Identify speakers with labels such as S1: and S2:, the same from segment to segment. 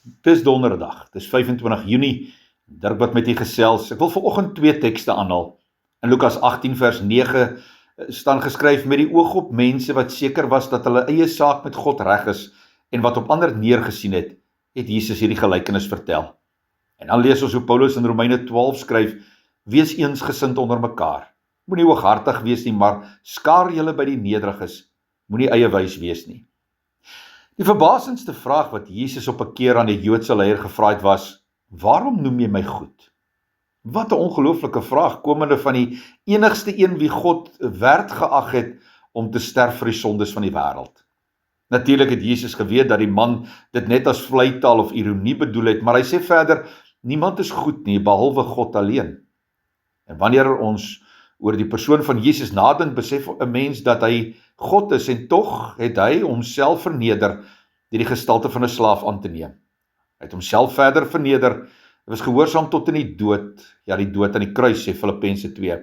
S1: Dis donderdag, dis 25 Junie, Dirk wat met u gesels. Ek wil vanoggend 2 tekste aanhaal. In Lukas 18 vers 9 staan geskryf: met die oog op mense wat seker was dat hulle eie saak met God reg is en wat op ander neergesien het Jesus hierdie gelykenis vertel. En dan lees ons hoe Paulus in Romeine 12 skryf: wees eensgesind onder mekaar. Moenie hooghartig wees nie, maar skaar julle by die nederiges. Moenie eiewyes wees nie. Die verbasendste vraag wat Jesus op 'n keer aan die Joodse leier gevra het was: waarom noem jy my goed? Wat 'n ongelooflike vraag, komende van die enigste een wie God werd geag het om te sterf vir die sondes van die wêreld. Natuurlik het Jesus geweet dat die man dit net as vleitaal of ironie bedoel het, maar hy sê verder: niemand is goed nie, behalwe God alleen. En wanneer ons oor die persoon van Jesus nadink, besef 'n mens dat hy God is, en tog het hy homself verneder deur die gestalte van 'n slaaf aan te neem. Hy het homself verder verneder, hy was gehoorsaam tot in die dood, ja, die dood aan die kruis, sê Filippense 2.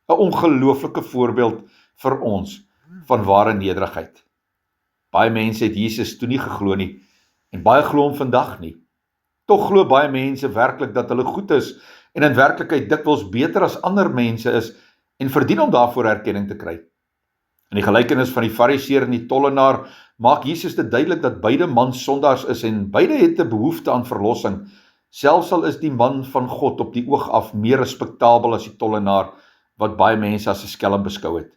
S1: 'n ongelooflike voorbeeld vir ons van ware nederigheid. Baie mense het Jesus toe nie geglo nie, en baie glo hom vandag nie. Tog glo baie mense werklik dat hulle goed is, en in werklikheid dikwels beter as ander mense is, en verdien om daarvoor erkenning te kry. In die gelykenis van die Fariseer en die tollenaar maak Jesus dit duidelik dat beide mans sondaars is en beide het 'n behoefte aan verlossing, selfs al is die man van God op die oog af meer respektabel as die tollenaar wat baie mense as 'n skelm beskou het.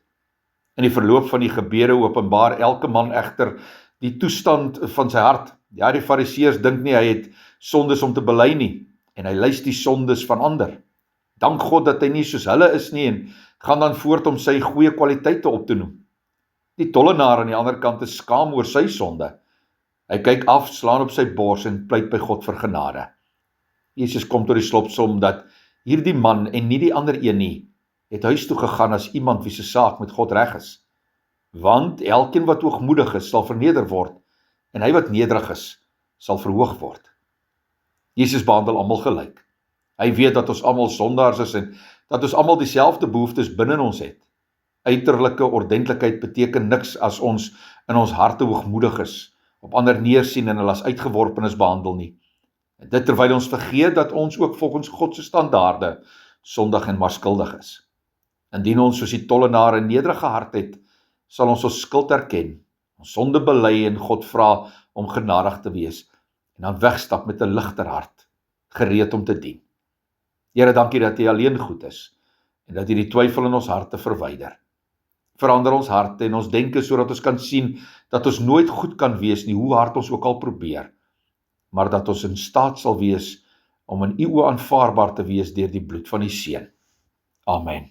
S1: In die verloop van die gebeure openbaar elke man egter die toestand van sy hart. Ja, die Fariseërs dink nie hy het sondes om te bely nie, en hy lys die sondes van ander. Dank God dat hy nie soos hulle is nie, en gaan dan voort om sy goeie kwaliteite op te noem. Die tollenaar aan die ander kant is skaam oor sy sonde. Hy kyk af, slaan op sy bors en pleit by God vir genade. Jesus kom tot die slotsom dat hierdie man en nie die ander een nie, het huis toe gegaan as iemand wie se saak met God reg is. Want elkeen wat hoogmoedig is, sal verneder word, en hy wat nederig is, sal verhoog word. Jesus behandel almal gelyk. Hy weet dat ons almal sondaars is en dat ons almal dieselfde behoeftes binne ons het. Uiterlike ordentlikheid beteken niks as ons in ons harte hoogmoedig is, op ander neersien en hulle as uitgeworpenes behandel nie. En dit terwyl ons vergeet dat ons ook volgens God se standaarde sondig en maar skuldig is. Indien ons soos die tollenaar 'n nederige hart het, sal ons ons skuld erken, ons sonde bely en God vra om genadig te wees, en dan wegstap met 'n ligter hart, gereed om te dien. Here, dankie dat U alleen goed is, en dat U die twyfel in ons harte verwyder. Verander ons harte en ons denke sodat ons kan sien dat ons nooit goed kan wees nie, hoe hard ons ook al probeer, maar dat ons in staat sal wees om in U oë aanvaarbaar te wees deur die bloed van U Seun. Amen.